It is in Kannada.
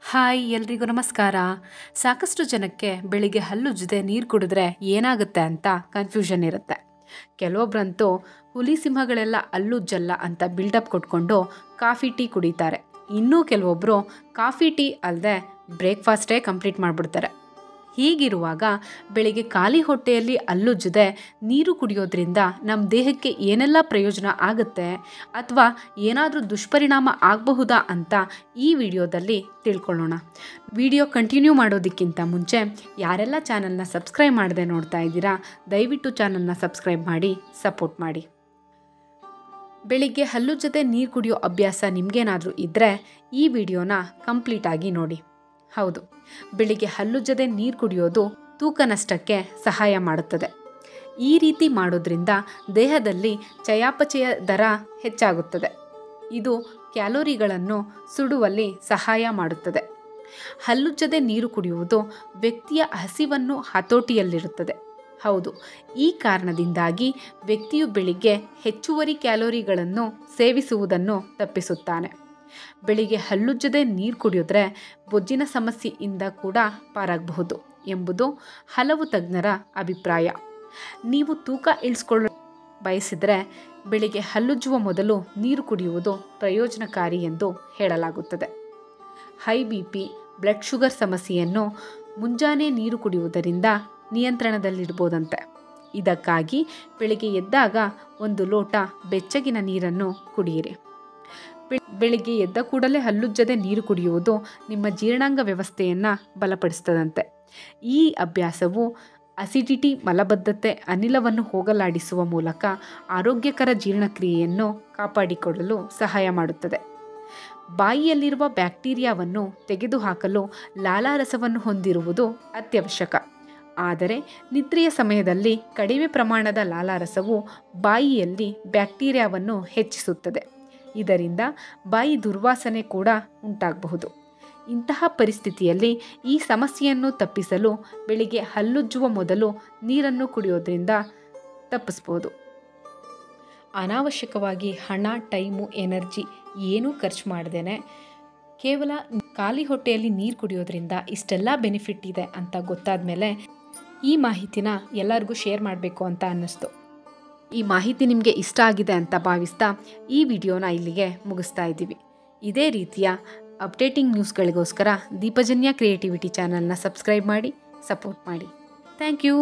ಹಾಯ್ ಎಲ್ರಿಗೂ ನಮಸ್ಕಾರ. ಸಾಕಷ್ಟು ಜನಕ್ಕೆ ಬೆಳಿಗ್ಗೆ ಹಲ್ಲುಜ್ಜದೆ ನೀರು ಕುಡಿದ್ರೆ ಏನಾಗುತ್ತೆ ಅಂತ ಕನ್ಫ್ಯೂಷನ್ ಇರುತ್ತೆ. ಕೆಲವೊಬ್ಬರಂತೂ ಹುಲಿ ಸಿಂಹಗಳೆಲ್ಲ ಹಲ್ಲುಜ್ಜಲ್ಲ ಅಂತ ಬಿಲ್ಡಪ್ ಕೊಟ್ಕೊಂಡು ಕಾಫಿ ಟೀ ಕುಡಿತಾರೆ. ಇನ್ನೂ ಕೆಲವೊಬ್ಬರು ಕಾಫಿ ಟೀ ಅಲ್ಲದೆ ಬ್ರೇಕ್ಫಾಸ್ಟೇ ಕಂಪ್ಲೀಟ್ ಮಾಡಿಬಿಡ್ತಾರೆ. ಹೀಗಿರುವಾಗ ಬೆಳಿಗ್ಗೆ ಖಾಲಿ ಹೊಟ್ಟೆಯಲ್ಲಿ ಹಲ್ಲುಜ್ಜದೆ ನೀರು ಕುಡಿಯೋದ್ರಿಂದ ನಮ್ಮ ದೇಹಕ್ಕೆ ಏನೆಲ್ಲ ಪ್ರಯೋಜನ ಆಗುತ್ತೆ ಅಥವಾ ಏನಾದರೂ ದುಷ್ಪರಿಣಾಮ ಆಗಬಹುದಾ ಅಂತ ಈ ವಿಡಿಯೋದಲ್ಲಿ ತಿಳ್ಕೊಳ್ಳೋಣ. ವಿಡಿಯೋ ಕಂಟಿನ್ಯೂ ಮಾಡೋದಕ್ಕಿಂತ ಮುಂಚೆ ಯಾರೆಲ್ಲ ಚಾನಲ್ನ ಸಬ್ಸ್ಕ್ರೈಬ್ ಮಾಡದೆ ನೋಡ್ತಾ ಇದ್ದೀರಾ, ದಯವಿಟ್ಟು ಚಾನಲ್ನ ಸಬ್ಸ್ಕ್ರೈಬ್ ಮಾಡಿ ಸಪೋರ್ಟ್ ಮಾಡಿ. ಬೆಳಿಗ್ಗೆ ಹಲ್ಲುಜ್ಜದೆ ನೀರು ಕುಡಿಯೋ ಅಭ್ಯಾಸ ನಿಮಗೇನಾದರೂ ಇದ್ದರೆ ಈ ವಿಡಿಯೋನ ಕಂಪ್ಲೀಟಾಗಿ ನೋಡಿ. ಹೌದು, ಬೆಳಿಗ್ಗೆ ಹಲ್ಲುಜ್ಜದೆ ನೀರು ಕುಡಿಯೋದು ತೂಕ ನಷ್ಟಕ್ಕೆ ಸಹಾಯ ಮಾಡುತ್ತದೆ. ಈ ರೀತಿ ಮಾಡೋದ್ರಿಂದ ದೇಹದಲ್ಲಿ ಚಯಾಪಚಯ ದರ ಹೆಚ್ಚಾಗುತ್ತದೆ. ಇದು ಕ್ಯಾಲೋರಿಗಳನ್ನು ಸುಡುವಲ್ಲಿ ಸಹಾಯ ಮಾಡುತ್ತದೆ. ಹಲ್ಲುಜ್ಜದೆ ನೀರು ಕುಡಿಯುವುದು ವ್ಯಕ್ತಿಯ ಹಸಿವನ್ನು ಹತೋಟಿಯಲ್ಲಿರುತ್ತದೆ. ಹೌದು, ಈ ಕಾರಣದಿಂದಾಗಿ ವ್ಯಕ್ತಿಯು ಬೆಳಿಗ್ಗೆ ಹೆಚ್ಚುವರಿ ಕ್ಯಾಲೋರಿಗಳನ್ನು ಸೇವಿಸುವುದನ್ನು ತಪ್ಪಿಸುತ್ತಾನೆ. ಬೆಳಿಗ್ಗೆ ಹಲ್ಲುಜ್ಜದೆ ನೀರು ಕುಡಿಯೋದ್ರೆ ಬೊಜ್ಜಿನ ಸಮಸ್ಯೆಯಿಂದ ಕೂಡ ಪಾರಾಗಬಹುದು ಎಂಬುದು ಹಲವು ತಜ್ಞರ ಅಭಿಪ್ರಾಯ. ನೀವು ತೂಕ ಇಳಿಸ್ಕೊಳ್ಳ ಬಯಸಿದರೆ ಬೆಳಿಗ್ಗೆ ಹಲ್ಲುಜ್ಜುವ ಮೊದಲು ನೀರು ಕುಡಿಯುವುದು ಪ್ರಯೋಜನಕಾರಿ ಎಂದು ಹೇಳಲಾಗುತ್ತದೆ. ಹೈ BP, ಬ್ಲಡ್ ಶುಗರ್ ಸಮಸ್ಯೆಯನ್ನು ಮುಂಜಾನೆ ನೀರು ಕುಡಿಯುವುದರಿಂದ ನಿಯಂತ್ರಣದಲ್ಲಿಡ್ಬೋದಂತೆ. ಇದಕ್ಕಾಗಿ ಬೆಳಿಗ್ಗೆ ಎದ್ದಾಗ 1 ಲೋಟ ಬೆಚ್ಚಗಿನ ನೀರನ್ನು ಕುಡಿಯಿರಿ. ಬೆಳಿಗ್ಗೆ ಎದ್ದ ಕೂಡಲೇ ಹಲ್ಲುಜ್ಜದೆ ನೀರು ಕುಡಿಯುವುದು ನಿಮ್ಮ ಜೀರ್ಣಾಂಗ ವ್ಯವಸ್ಥೆಯನ್ನು ಬಲಪಡಿಸ್ತದಂತೆ. ಈ ಅಭ್ಯಾಸವು ಅಸಿಡಿಟಿ, ಮಲಬದ್ಧತೆ, ಅನಿಲವನ್ನು ಹೋಗಲಾಡಿಸುವ ಮೂಲಕ ಆರೋಗ್ಯಕರ ಜೀರ್ಣಕ್ರಿಯೆಯನ್ನು ಕಾಪಾಡಿಕೊಳ್ಳಲು ಸಹಾಯ ಮಾಡುತ್ತದೆ. ಬಾಯಿಯಲ್ಲಿರುವ ಬ್ಯಾಕ್ಟೀರಿಯಾವನ್ನು ತೆಗೆದುಹಾಕಲು ಲಾಲಾರಸವನ್ನು ಹೊಂದಿರುವುದು ಅತ್ಯವಶ್ಯಕ. ಆದರೆ ನಿದ್ರೆಯ ಸಮಯದಲ್ಲಿ ಕಡಿಮೆ ಪ್ರಮಾಣದ ಲಾಲಾರಸವು ಬಾಯಿಯಲ್ಲಿ ಬ್ಯಾಕ್ಟೀರಿಯಾವನ್ನು ಹೆಚ್ಚಿಸುತ್ತದೆ. ಇದರಿಂದ ಬಾಯಿ ದುರ್ವಾಸನೆ ಕೂಡ ಉಂಟಾಗಬಹುದು. ಇಂತಹ ಪರಿಸ್ಥಿತಿಯಲ್ಲಿ ಈ ಸಮಸ್ಯೆಯನ್ನು ತಪ್ಪಿಸಲು ಬೆಳಿಗ್ಗೆ ಹಲ್ಲುಜ್ಜುವ ಮೊದಲು ನೀರನ್ನು ಕುಡಿಯೋದ್ರಿಂದ ತಪ್ಪಿಸ್ಬೋದು. ಅನಾವಶ್ಯಕವಾಗಿ ಹಣ, ಟೈಮು, ಎನರ್ಜಿ ಏನೂ ಖರ್ಚು ಮಾಡ್ದೇನೆ ಕೇವಲ ಖಾಲಿ ಹೊಟ್ಟೆಯಲ್ಲಿ ನೀರು ಕುಡಿಯೋದ್ರಿಂದ ಇಷ್ಟೆಲ್ಲ ಬೆನಿಫಿಟ್ ಇದೆ ಅಂತ ಗೊತ್ತಾದ ಮೇಲೆ ಈ ಮಾಹಿತಿನ ಎಲ್ಲರಿಗೂ ಶೇರ್ ಮಾಡಬೇಕು ಅಂತ ಅನ್ನಿಸ್ತು. ಈ ಮಾಹಿತಿ ನಿಮಗೆ ಇಷ್ಟ ಆಗಿದೆ ಅಂತ ಭಾವಿಸ್ತಾ ಈ ವಿಡಿಯೋನ ಇಲ್ಲಿಗೆ ಮುಗಿಸ್ತಾ ಇದ್ದೀವಿ. ಇದೇ ರೀತಿಯ ಅಪ್ಡೇಟಿಂಗ್ ನ್ಯೂಸ್ಗಳಿಗೋಸ್ಕರ ದೀಪಜನ್ಯ ಕ್ರಿಯೇಟಿವಿಟಿ ಚಾನಲ್ನ ಸಬ್ಸ್ಕ್ರೈಬ್ ಮಾಡಿ ಸಪೋರ್ಟ್ ಮಾಡಿ. Thank you.